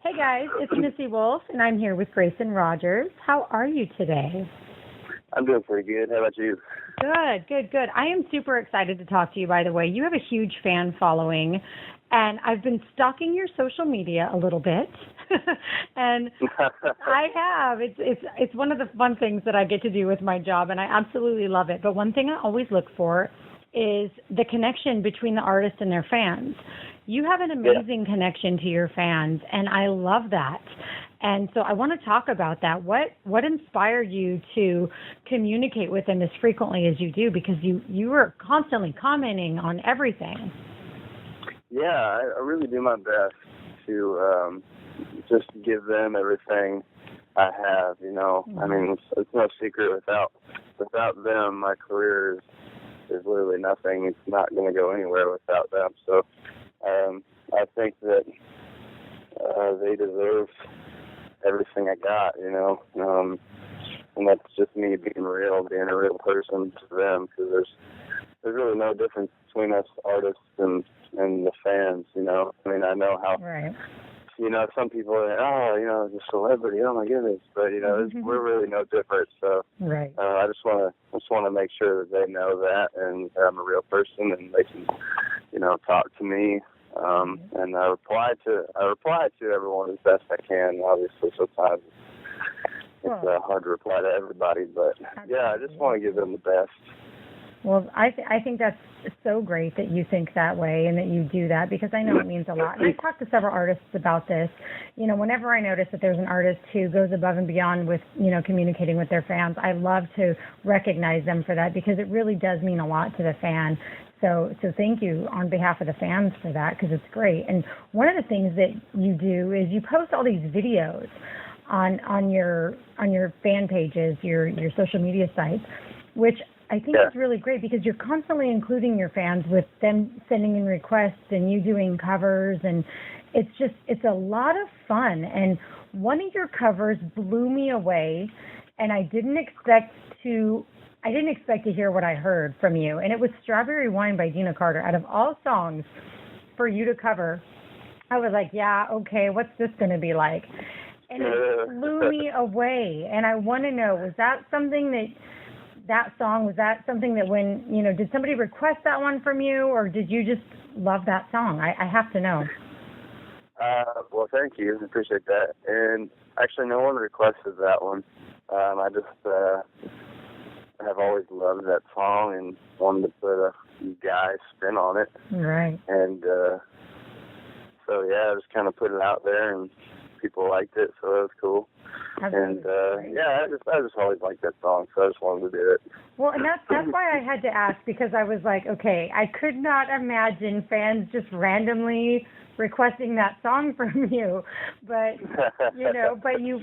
Hey guys, it's Missy Wolf, and I'm here with Grayson Rogers. How are you today? I'm doing pretty good. How about you? Good. I am super excited to talk to you, by the way. You have a huge fan following, and I've been stalking your social media a little bit. And I have. It's one of the fun things that I get to do with my job, and I absolutely love it. But one thing I always look for is the connection between the artist and their fans. You have an amazing connection to your fans, and I love that. And so I want to talk about that. What inspired you to communicate with them as frequently as you do? Because you are constantly commenting on everything. Yeah, I really do my best to just give them everything I have. Mm-hmm. I mean, it's no secret. Without them, my career is literally nothing. It's not going to go anywhere without them. So I think that they deserve everything I got, and that's just me being a real person to them, because there's really no difference between us artists and the fans, I mean, I know how, right. Some people are, the celebrity, oh my goodness, but, we're really no different, so right. I just want to make sure that they know that, and that I'm a real person, and they can, talk to me. And I reply to everyone as best I can. Obviously, sometimes it's hard to reply to everybody, but yeah, I just want to give them the best. Well, I think that's so great that you think that way and that you do that, because I know it means a lot. And I've talked to several artists about this. Whenever I notice that there's an artist who goes above and beyond with, communicating with their fans, I love to recognize them for that, because it really does mean a lot to the fan. So thank you on behalf of the fans for that, because it's great. And one of the things that you do is you post all these videos on your fan pages, your social media sites, which I think is really great, because you're constantly including your fans with them sending in requests and you doing covers, and it's a lot of fun. And one of your covers blew me away, and I didn't expect to hear what I heard from you. And it was Strawberry Wine by Dina Carter. Out of all songs for you to cover, I was like, yeah, okay, what's this going to be like? And it blew me away. And I want to know, was that something that when, did somebody request that one from you, or did you just love that song? I have to know. Well, thank you. I appreciate that. And actually, no one requested that one. I just have always loved that song and wanted to put a guy spin on it. Right. And so, yeah, I just kind of put it out there, and people liked it, so that was cool. Absolutely. And, I just always liked that song, so I just wanted to do it. Well, and that's why I had to ask, because I was like, okay, I could not imagine fans just randomly requesting that song from you, but but you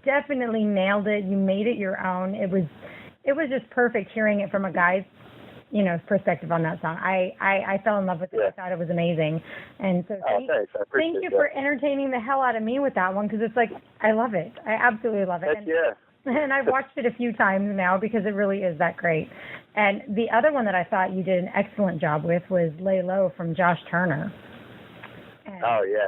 definitely nailed it. You made it your own. It was just perfect hearing it from a guy's perspective on that song. I fell in love with it. Yeah. I thought it was amazing, and so thanks. I appreciate thank you that. for entertaining the hell out of me with that one, because it's like, I love it. I absolutely love it. Heck yeah. And I've watched it a few times now, because it really is that great. And the other one that I thought you did an excellent job with was Lay Low from Josh Turner. And, oh, yeah.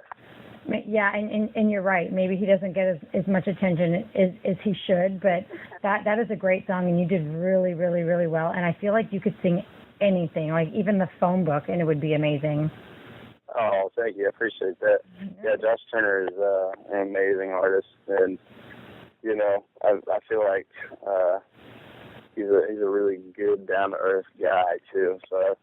Yeah, and you're right. Maybe he doesn't get as much attention as he should, but that is a great song, and you did really, really, really well. And I feel like you could sing anything, like even the phone book, and it would be amazing. Oh, thank you. I appreciate that. Yeah, Josh Turner is an amazing artist, and I feel like he's a really good, down to earth guy too. So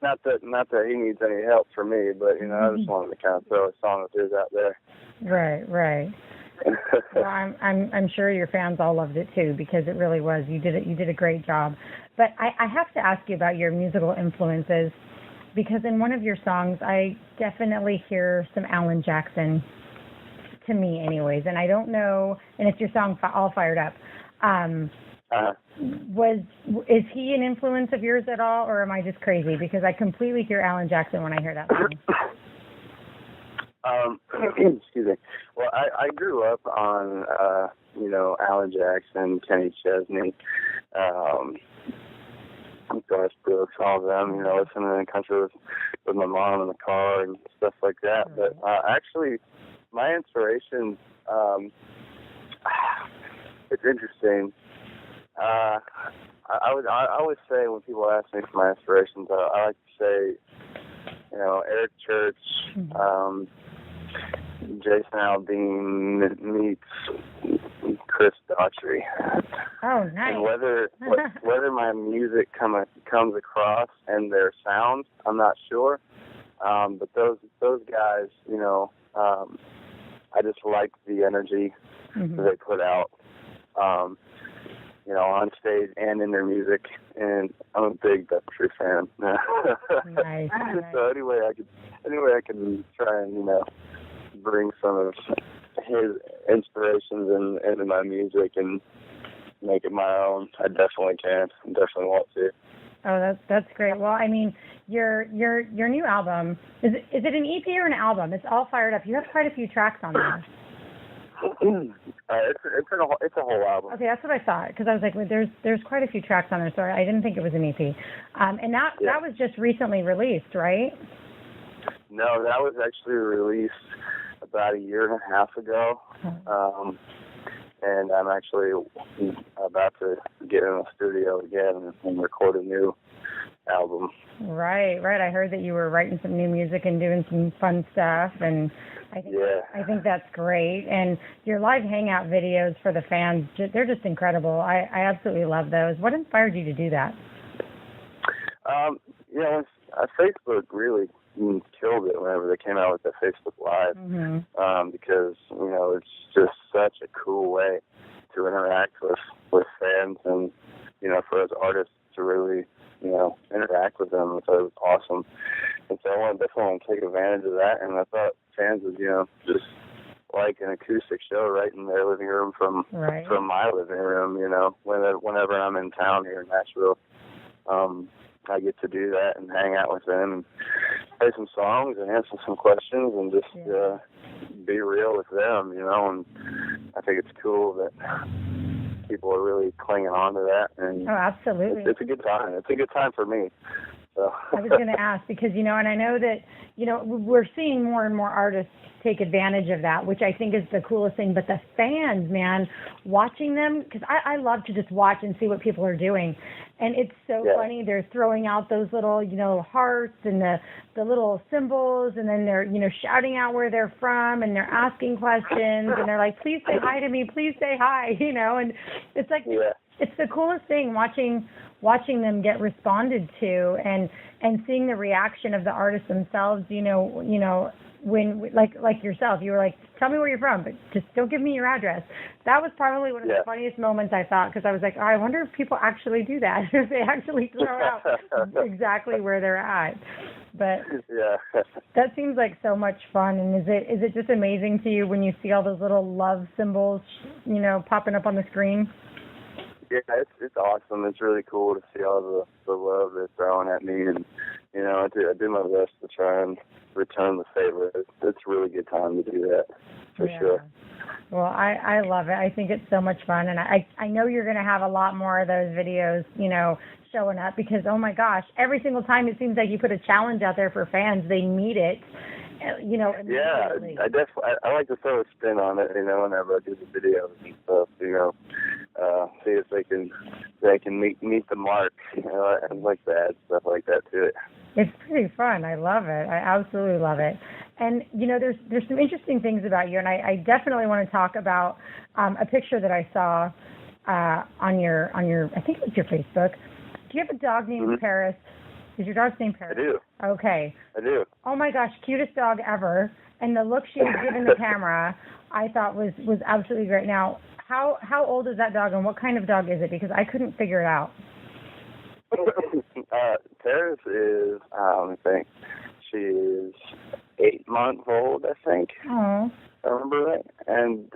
not that he needs any help from me, but I just wanted to kind of throw a song of his out there. Right. Well, I'm sure your fans all loved it too, because it really was. You did a great job. But I have to ask you about your musical influences, because in one of your songs I definitely hear some Alan Jackson, to me anyways, and I don't know, and it's your song All Fired Up. Is he an influence of yours at all, or am I just crazy? Because I completely hear Alan Jackson when I hear that song. Excuse me. Well, I grew up on Alan Jackson, Kenny Chesney, Garth Brooks, all of them. Listening to country with my mom in the car and stuff like that. But actually, my inspirations, it's interesting. I always say when people ask me for my inspirations, I like to say, Eric Church, Jason Aldean meets Chris Daughtry. Oh, nice. And whether my music comes across and their sound, I'm not sure. But those guys, I just like the energy that they put out, on stage and in their music. And I'm a big Daughtry fan. Nice. So anyway, I can try and bring some of his inspirations into my music and make it my own. I definitely can. I definitely want to. Oh, that's great. Well, I mean, your new album, is it an EP or an album? It's all fired up. You have quite a few tracks on there. It's a whole album. Okay, that's what I thought, because I was like, well, there's quite a few tracks on there, so I didn't think it was an EP. And that was just recently released, right? No, that was actually released about a year and a half ago. And I'm actually about to get in the studio again and record a new album. Right. I heard that you were writing some new music and doing some fun stuff, and I think that's great. And your live hangout videos for the fans, they're just incredible. I absolutely love those. What inspired you to do that? Facebook really killed it whenever they came out with the Facebook Live, because it's just such a cool way to interact with fans, and for us artists to really interact with them. So it was awesome, and so I definitely want to take advantage of that. And I thought fans would just like an acoustic show right in their living room from my living room. Whenever I'm in town here in Nashville. I get to do that and hang out with them and play some songs and answer some questions and just be real with them, and I think it's cool that people are really clinging on to that. And oh, absolutely. It's a good time. It's a good time for me. So. I was going to ask because, and I know that, we're seeing more and more artists take advantage of that, which I think is the coolest thing. But the fans, man, watching them, because I love to just watch and see what people are doing. And it's so funny. They're throwing out those little, hearts and the little symbols, and then they're, shouting out where they're from, and they're asking questions, and they're like, please say hi to me, please say hi, and it's like, it's the coolest thing watching them get responded to and seeing the reaction of the artists themselves, when like yourself, you were like, tell me where you're from, but just don't give me your address. That was probably one of the funniest moments I thought, because I was like, I wonder if people actually do that, if they actually throw out exactly where they're at. But that seems like so much fun. And is it just amazing to you when you see all those little love symbols, popping up on the screen? Yeah, it's awesome. It's really cool to see all the love they're throwing at me, and I do my best to try and return the favor. It's a really good time to do that, for sure. Well, I love it. I think it's so much fun, and I know you're going to have a lot more of those videos, showing up, because, oh my gosh, every single time it seems like you put a challenge out there for fans, they meet it. Immediately. Yeah, I like to throw a spin on it, whenever I do the videos and stuff, see if they can meet the mark, I like to add stuff like that to it. It's pretty fun. I love it. I absolutely love it. And, there's some interesting things about you, and I definitely want to talk about a picture that I saw on your, I think it was your Facebook. Do you have a dog named Paris? Is your dog's name Paris? I do. Okay. I do. Oh my gosh, cutest dog ever. And the look she was giving the camera, I thought was absolutely great. Now, how old is that dog, and what kind of dog is it? Because I couldn't figure it out. Paris is, let me think, she is 8 months old, I think. Oh. I remember right. And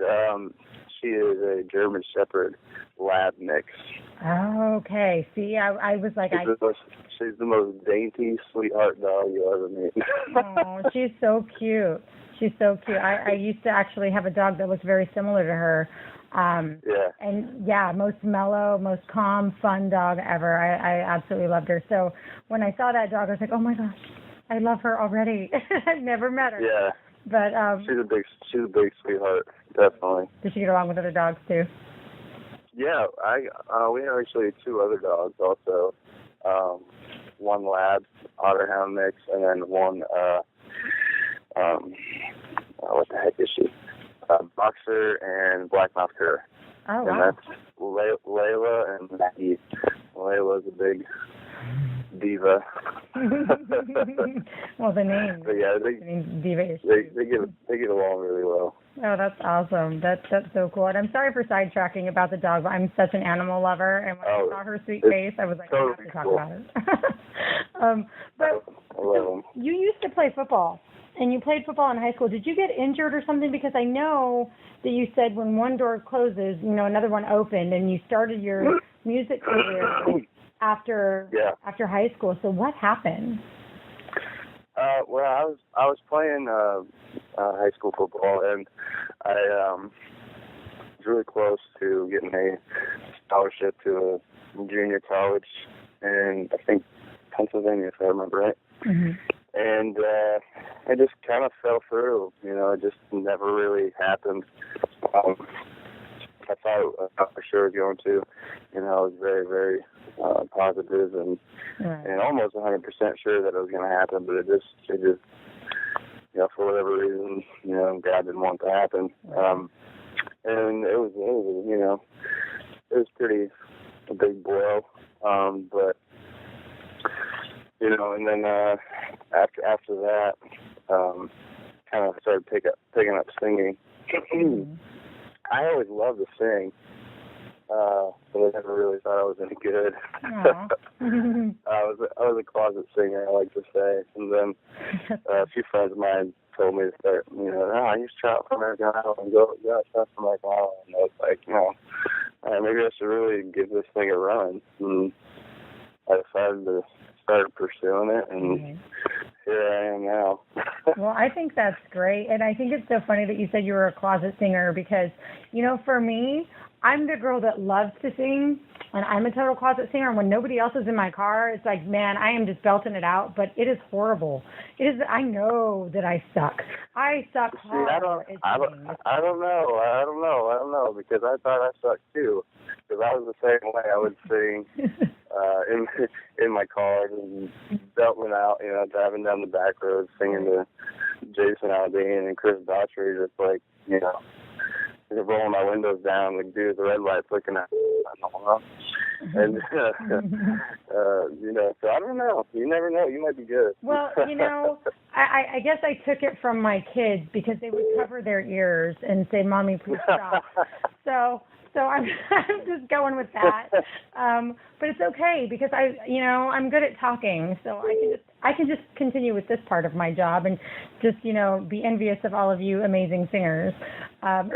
she is a German Shepherd Lab mix. Oh, okay. See, I was like, she's the most dainty, sweetheart dog you'll ever meet. Oh, she's so cute. She's so cute. I used to actually have a dog that looked very similar to her. And most mellow, most calm, fun dog ever. I absolutely loved her. So when I saw that dog, I was like, oh my gosh, I love her already. I've never met her. But she's a big sweetheart, definitely. Does she get along with other dogs too? Yeah, we have actually 2 other dogs also. One lab, otter-hound mix, and then one what the heck is she? Boxer and black-mouth cur. Oh, wow. And that's Layla and Maggie. Layla's a big diva. Well, the name. But yeah, diva. They get along really well. Oh, that's awesome. That's so cool. And I'm sorry for sidetracking about the dog, but I'm such an animal lover. And when I saw her sweet face, I was like, I have to talk about it. But so you used to play football, and you played football in high school. Did you get injured or something? Because I know that you said when one door closes, another one opened, and you started your music career after high school. So what happened? Well, I was playing high school football, and I was really close to getting a scholarship to a junior college in, I think, Pennsylvania, if I remember right. Mm-hmm. And I just kind of fell through. It just never really happened. I thought for sure was going to. I was very, very positive and almost 100% sure that it was going to happen, but it just for whatever reason, God didn't want it to happen. And it was pretty a big blow. But and then after that, kind of started picking up singing. I always loved to sing, but I never really thought I was any good. I was a closet singer, I like to say. And then a few friends of mine told me to start, you should try out for American Idol and go try for American Idol. And I was like, maybe I should really give this thing a run. And I decided to start pursuing it, and here I am now. Well, I think that's great, and I think it's so funny that you said you were a closet singer because, for me, I'm the girl that loves to sing, and I'm a total closet singer, and when nobody else is in my car, it's like, man, I am just belting it out, but it is horrible. I know that I suck. I suck hard. I don't know, because I thought I sucked too, because I was the same way. I would sing in my car, and belting out, driving down the back roads, singing to Jason Aldean and Chris Daughtry, just like, rolling my windows down, like, dude, the red light's looking at me. And, so I don't know. You never know. You might be good. Well, I guess I took it from my kids because they would cover their ears and say, Mommy, please stop. So I'm just going with that. But it's okay because I'm good at talking, so I can just continue with this part of my job and just, be envious of all of you amazing singers. And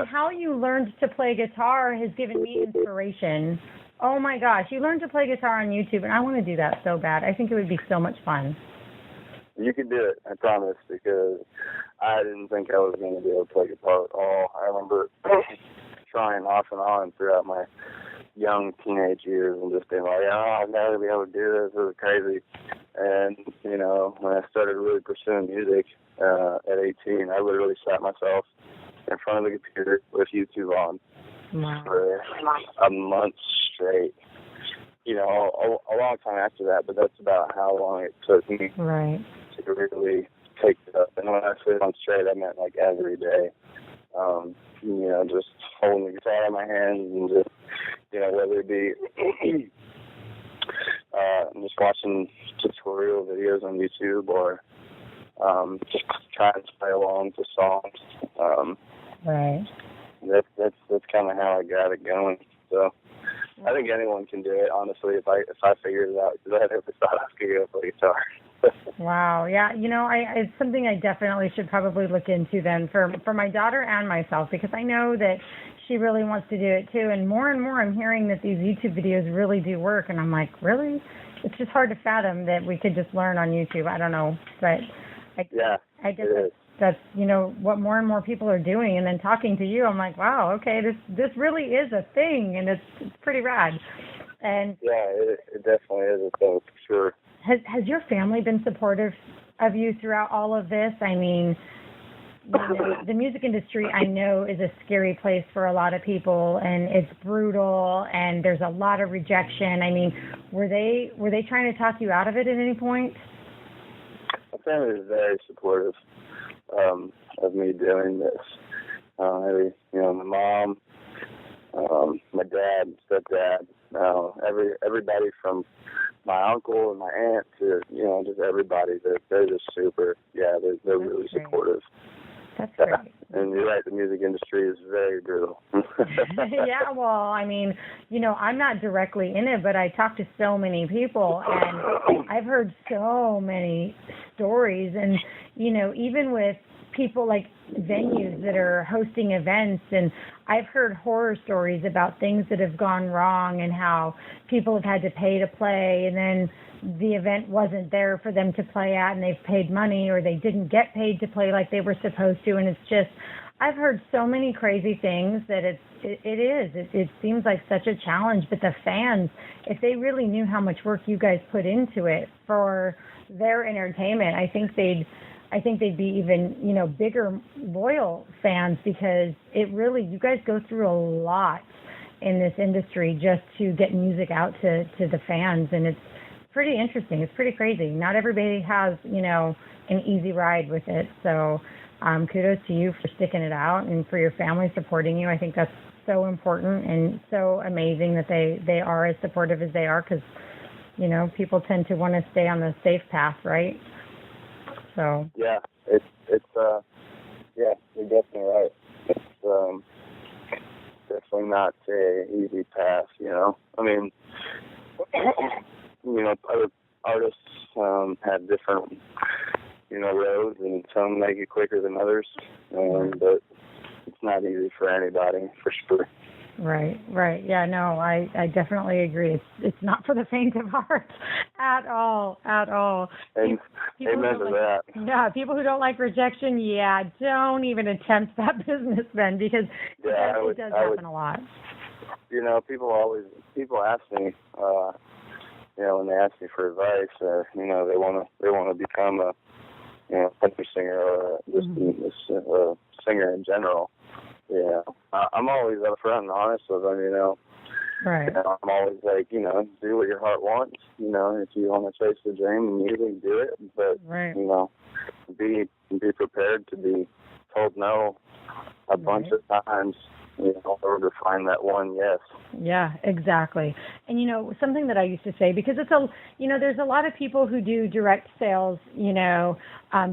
how you learned to play guitar has given me inspiration. Oh my gosh, you learned to play guitar on YouTube, and I want to do that so bad. I think it would be so much fun. You can do it, I promise, because I didn't think I was going to be able to play guitar at all. I remember trying off and on throughout my young teenage years and just being like, I'll never be able to do this. It was crazy. And, when I started really pursuing music at 18, I literally sat myself in front of the computer with YouTube on for a month straight. A long time after that, but that's about how long it took me to really take it up. And when I say on straight, I meant like every day. Just holding the guitar in my hands and just, whether it be just watching tutorial videos on YouTube or just trying to play along to songs. That's kind of how I got it going. So I think anyone can do it, honestly, if I figured it out, because I never thought I was going to go play guitar. Wow. Yeah. It's something I definitely should probably look into then for my daughter and myself, because I know that she really wants to do it too. And more I'm hearing that these YouTube videos really do work. And I'm like, really? It's just hard to fathom that we could just learn on YouTube. I don't know. But I guess that's what more and more people are doing. And then talking to you, I'm like, wow, okay, this really is a thing. And it's pretty rad. And yeah, it definitely is a thing, for sure. Has your family been supportive of you throughout all of this? I mean, the music industry, I know, is a scary place for a lot of people, and it's brutal, and there's a lot of rejection. I mean, were they trying to talk you out of it at any point? My family is very supportive of me doing this. My mom, my dad, stepdad, everybody from my uncle and my aunt to, just everybody. They're just super. Yeah, they're really supportive. That's great. And you're right, the music industry is very brutal. Yeah, well, I mean, I'm not directly in it, but I talk to so many people, and I've heard so many stories, and, even with people like venues that are hosting events, and I've heard horror stories about things that have gone wrong and how people have had to pay to play, and then the event wasn't there for them to play at, and they've paid money, or they didn't get paid to play like they were supposed to. And it's just, I've heard so many crazy things that it seems like such a challenge. But the fans, if they really knew how much work you guys put into it for their entertainment, I think they'd be even, bigger, loyal fans, because you guys go through a lot in this industry just to get music out to the fans, and it's pretty interesting. It's pretty crazy. Not everybody has, an easy ride with it. So kudos to you for sticking it out and for your family supporting you. I think that's so important and so amazing that they are as supportive as they are, because, people tend to want to stay on the safe path, right? So yeah, you're definitely right. It's definitely not an easy path, I mean, other artists have different, roads, and some make it quicker than others, but it's not easy for anybody, for sure. Right. Yeah, no, I definitely agree. It's not for the faint of heart at all. And amen to that. Yeah, people who don't like rejection, don't even attempt that business then, because it does happen a lot. People ask me, when they ask me for advice, or they want to become a country singer, or just a singer in general. Yeah, I'm always upfront and honest with them, Right. I'm always like, do what your heart wants. If you want to chase the dream in music, do it. But, right. Be prepared to be told no a bunch of times, in order to find that one yes. Yeah, exactly. And, something that I used to say, because there's a lot of people who do direct sales,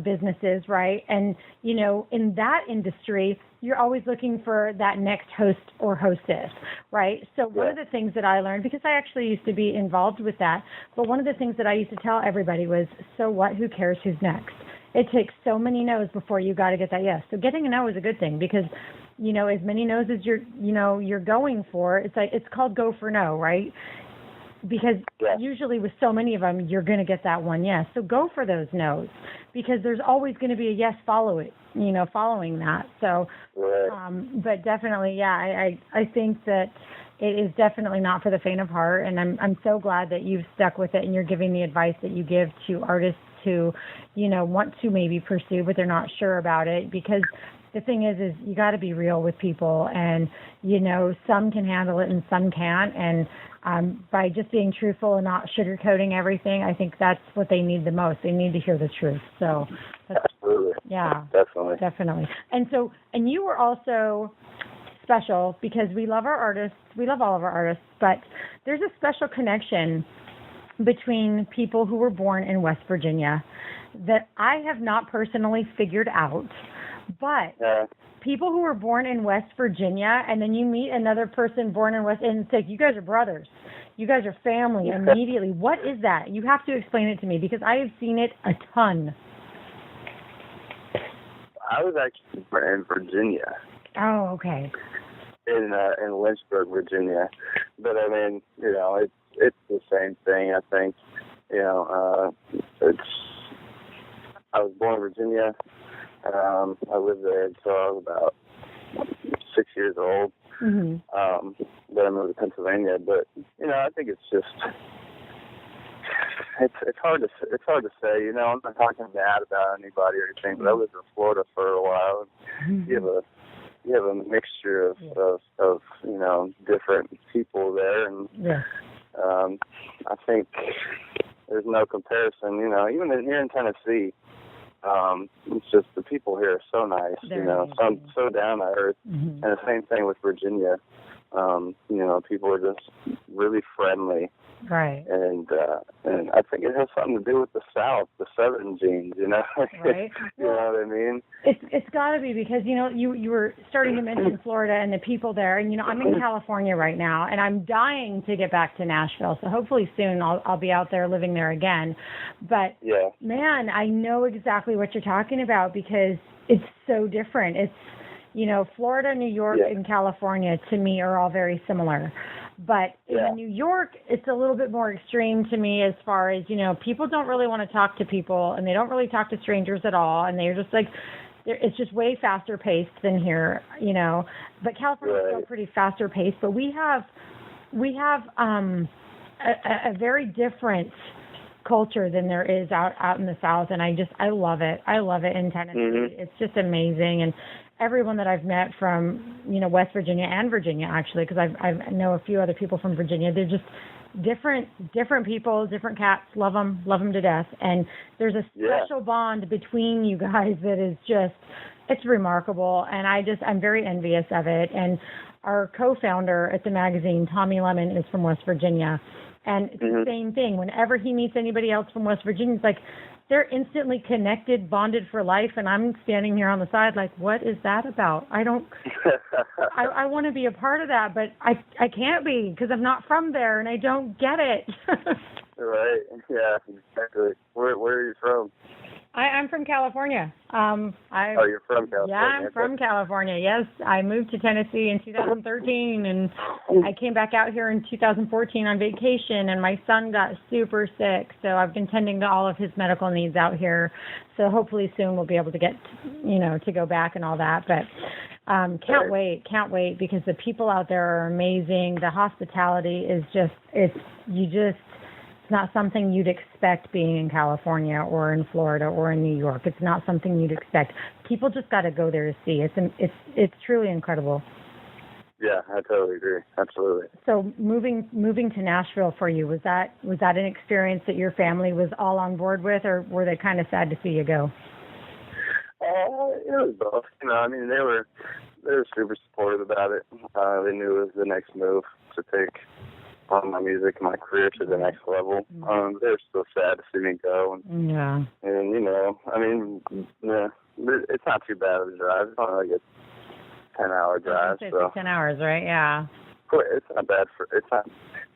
businesses, right? And, in that industry, you're always looking for that next host or hostess, right? So one of the things that I learned, because I actually used to be involved with that, but one of the things that I used to tell everybody was, so what, who cares who's next? It takes so many no's before you got to get that yes. So getting a no is a good thing, because as many no's as you're going for, it's called go for no, right? Because usually with so many of them, you're going to get that one yes. So go for those no's, because there's always going to be a yes following that. So, but definitely, I think that it is definitely not for the faint of heart, and I'm so glad that you've stuck with it and you're giving the advice that you give to artists who, want to maybe pursue, but they're not sure about it, because the thing is you got to be real with people, and, some can handle it and some can't. And by just being truthful and not sugarcoating everything, I think that's what they need the most. They need to hear the truth. So, absolutely. Yeah, definitely. And you were also special, because we love our artists. We love all of our artists, but there's a special connection between people who were born in West Virginia that I have not personally figured out. But people who were born in West Virginia, and then you meet another person born in West, and it's like, you guys are brothers. You guys are family immediately. What is that? You have to explain it to me, because I have seen it a ton. I was actually born in Virginia. Oh, okay. In Lynchburg, Virginia. But I mean, it's the same thing, I think. I was born in Virginia. I lived there until I was about 6 years old. Mm-hmm. Then I moved to Pennsylvania. But, I think it's just, it's hard to say. You know, I'm not talking bad about anybody or anything, but I lived in Florida for a while. You have a mixture of you know, different people there, and I think there's no comparison. You know, even here in Tennessee, it's just the people here are so nice. You know, so down to earth, and the same thing with Virginia. You know, people are just really friendly. Right. And I think it has something to do with the South, the Southern genes, you know. Right. You know what I mean? It's got to be, because, you know, you were starting to mention Florida and the people there, and, you know, I'm in California right now, and I'm dying to get back to Nashville. So hopefully soon I'll be out there living there again. But man, I know exactly what you're talking about, because it's so different. It's, you know, Florida, New York, and California to me are all very similar. But in New York, it's a little bit more extreme to me, as far as, you know, people don't really want to talk to people, and they don't really talk to strangers at all, and they're just like, it's just way faster paced than here, you know. But California is still pretty faster paced, but we have a very different culture than there is out in the South, and I love it. I love it in Tennessee. It's just amazing. And everyone that I've met from, you know, West Virginia and Virginia, actually, because I know a few other people from Virginia. They're just different people, different cats. Love them to death. And there's a special bond between you guys that is just, it's remarkable. And I'm very envious of it. And our co-founder at the magazine, Tommy Lemon, is from West Virginia. And it's the same thing. Whenever he meets anybody else from West Virginia, it's like, they're instantly connected, bonded for life, and I'm standing here on the side like, what is that about? I want to be a part of that, but I can't be, because I'm not from there, and I don't get it. Right, yeah, exactly. Where are you from? I'm from California. You're from California? Yeah, I'm from California, yes. I moved to Tennessee in 2013, and I came back out here in 2014 on vacation, and my son got super sick, so I've been tending to all of his medical needs out here. So hopefully soon we'll be able to get, you know, to go back and all that. But can't wait, because the people out there are amazing. The hospitality is just, it's not something you'd expect being in California or in Florida or in New York. It's not something you'd expect. People just got to go there to see. It's truly incredible. Yeah, I totally agree. Absolutely. So moving to Nashville for you, was that an experience that your family was all on board with, or were they kind of sad to see you go? It was both. You know, I mean, they were super supportive about it. They knew it was the next move to take on my music, my career to the next level. They're still sad to see me go. And you know, I mean, it's not too bad of a drive. It's only like a 10-hour drive. It's like 10 hours, right? Yeah. It's not bad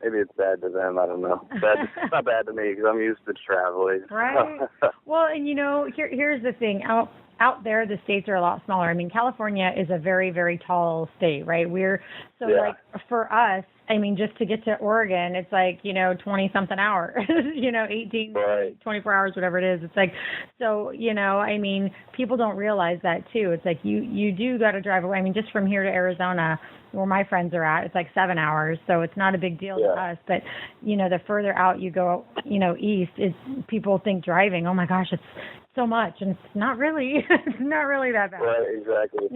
maybe it's bad to them, I don't know. It's not bad to me, because I'm used to traveling. Right. Well, and you know, here's the thing. Out there, the states are a lot smaller. I mean, California is a very, very tall state, right? Like, for us, I mean, just to get to Oregon, it's like, you know, 20-something hours, you know, 18, 24 hours, whatever it is. It's like, so, you know, I mean, people don't realize that, too. It's like, you do got to drive away. I mean, just from here to Arizona, where my friends are at, it's like 7 hours, so it's not a big deal to us. But, you know, the further out you go, you know, east, people think driving, oh my gosh, it's so much, and it's not really, that bad. Right, exactly.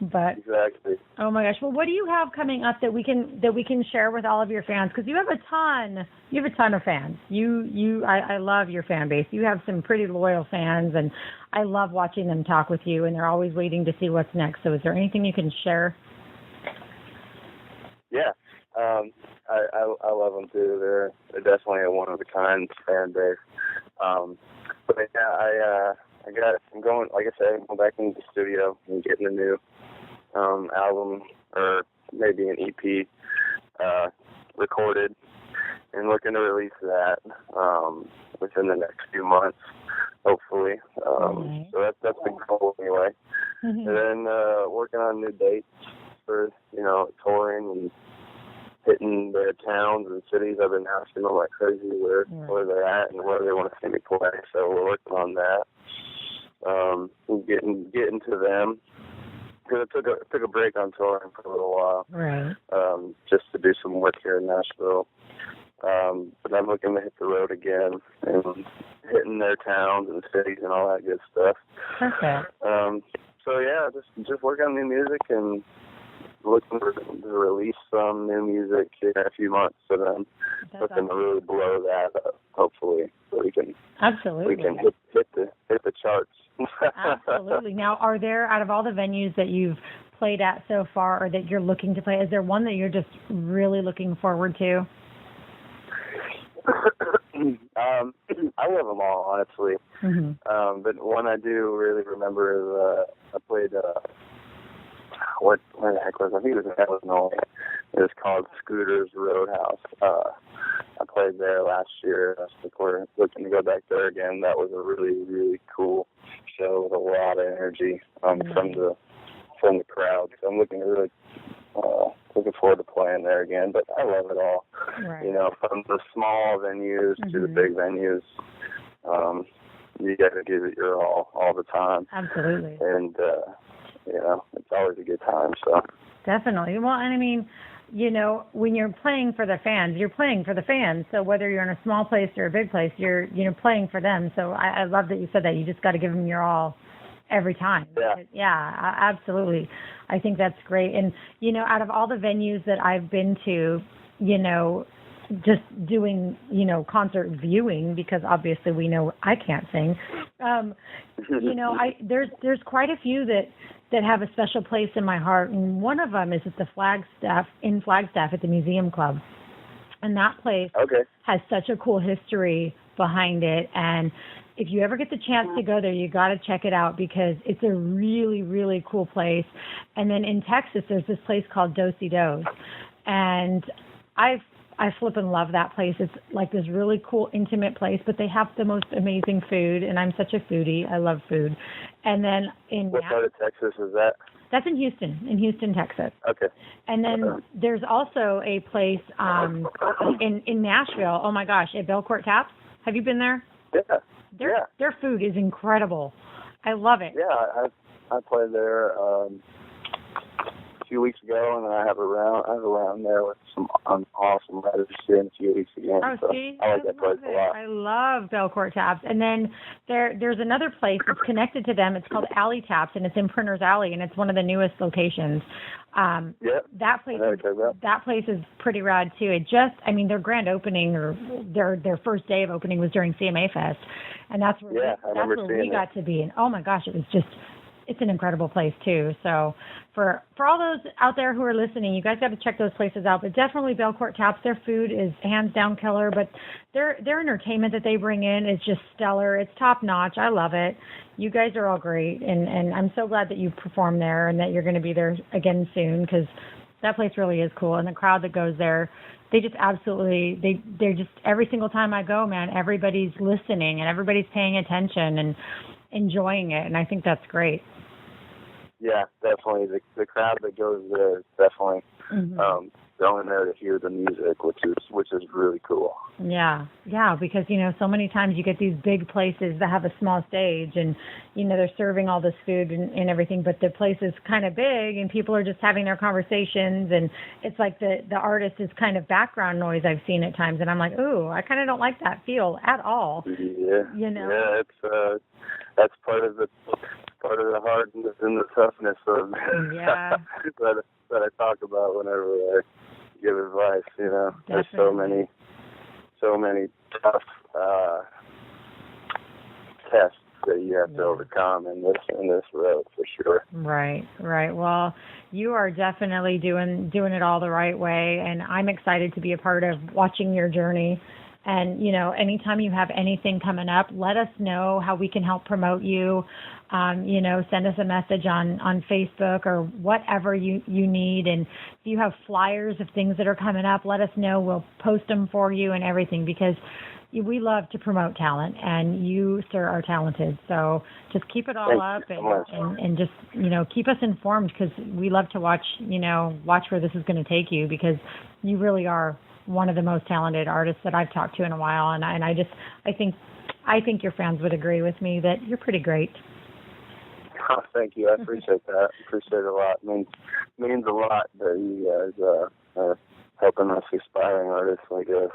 But exactly. Oh my gosh. Well, what do you have coming up that we can share with all of your fans? Because you have a ton of fans. I love your fan base. You have some pretty loyal fans, and I love watching them talk with you, and they're always waiting to see what's next. So is there anything you can share? Yeah. I love them too. They're definitely a one-of-a-kind fan base. But yeah, I'm going, like I said, I'm going back into the studio and getting a new album, or maybe an EP, recorded, and looking to release that within the next few months, hopefully. So that's the goal anyway. And then working on new dates for, you know, touring and hitting the towns and cities. I've been asking them like crazy where they're at and where they want to see me play. So we're working on that. Getting to them. Because I took a break on touring for a little while. Right. Just to do some work here in Nashville. But I'm looking to hit the road again and hitting their towns and cities and all that good stuff. Perfect. So yeah, just work on new music and looking to release some new music in a few months. So then looking to really blow that up, hopefully, so we can hit the charts. Absolutely. Now, are there, out of all the venues that you've played at so far, or that you're looking to play, is there one that you're just really looking forward to? I love them all, honestly. Mm-hmm. But one I do really remember is I played. Where the heck was it? I think it was in Illinois. It was called Scooter's Roadhouse. I played there last year. I think we're looking to go back there again. That was a really, really cool show with a lot of energy from the crowd. So I'm looking forward to playing there again. But I love it all. Right. You know, from the small venues to the big venues. You got to give it your all the time. Absolutely. And you know, it's always a good time. So definitely. Well, and I mean, you know, when you're playing for the fans, you're playing for the fans. So whether you're in a small place or a big place, you're playing for them. So I love that you said that. You just got to give them your all every time. Yeah, absolutely. I think that's great. And, you know, out of all the venues that I've been to, you know, just doing, you know, concert viewing, because obviously we know I can't sing. You know, there's quite a few that have a special place in my heart, and one of them is at the Flagstaff at the Museum Club, and that place has such a cool history behind it. And if you ever get the chance to go there, you got to check it out, because it's a really, really cool place. And then in Texas, there's this place called Do-Si-Do's, and I flippin' love that place. It's like this really cool, intimate place, but they have the most amazing food, and I'm such a foodie. I love food. And then what part of Texas is that? That's in Houston, Texas. Okay. And then there's also a place in Nashville. Oh my gosh, at Belcourt Taps. Have you been there? Yeah. Their food is incredible. I love it. Yeah, I played there a few weeks ago, and then I have a round there with some awesome writers here in a few weeks again. Oh, so see? I like that place a lot. I love Belcourt Taps. And then there's another place that's connected to them. It's called Alley Taps, and it's in Printers Alley, and it's one of the newest locations. That place is pretty rad too. Their grand opening, or their first day of opening, was during CMA Fest, and that's where we got to be. And oh my gosh, it's an incredible place too. So for all those out there who are listening, you guys got to check those places out. But definitely Belcourt Taps. Their food is hands down killer, but their entertainment that they bring in is just stellar. It's top notch. I love it. You guys are all great, and I'm so glad that you performed there and that you're going to be there again soon, because that place really is cool. And the crowd that goes there, they just absolutely, they're just, every single time I go, man, everybody's listening and everybody's paying attention and enjoying it, and I think that's great. Yeah, definitely. The crowd that goes there is definitely going there to hear the music, which is really cool. Yeah, because, you know, so many times you get these big places that have a small stage, and, you know, they're serving all this food and everything, but the place is kind of big, and people are just having their conversations, and it's like the artist is kind of background noise I've seen at times, and I'm like, ooh, I kind of don't like that feel at all. Yeah, you know? Yeah, it's that's part of the hardness and the toughness of that I talk about whenever I give advice. You know, definitely. There's so many tough tests that you have to overcome in this road, for sure. Right. Well, you are definitely doing it all the right way, and I'm excited to be a part of watching your journey. And, you know, anytime you have anything coming up, let us know how we can help promote you. You know, send us a message on Facebook or whatever you need. And if you have flyers of things that are coming up, let us know. We'll post them for you and everything, because we love to promote talent, and you, sir, are talented. So just keep it all up and just, you know, keep us informed, because we love to watch where this is going to take you, because you really are one of the most talented artists that I've talked to in a while, and I think your fans would agree with me that you're pretty great. Oh, thank you. I appreciate that. Appreciate it a lot. It means a lot that you guys are helping us aspiring artists like us.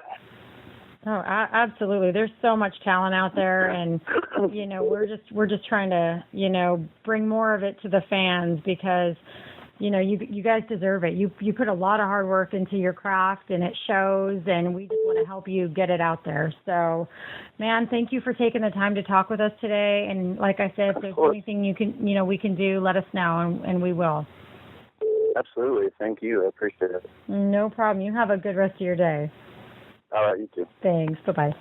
Oh, absolutely. There's so much talent out there, and we're just trying to bring more of it to the fans because you guys deserve it. You put a lot of hard work into your craft, and it shows. And we just want to help you get it out there. So, man, thank you for taking the time to talk with us today. And like I said, if there's anything we can do, let us know, and we will. Absolutely. Thank you. I appreciate it. No problem. You have a good rest of your day. All right, you too. Thanks. Bye-bye.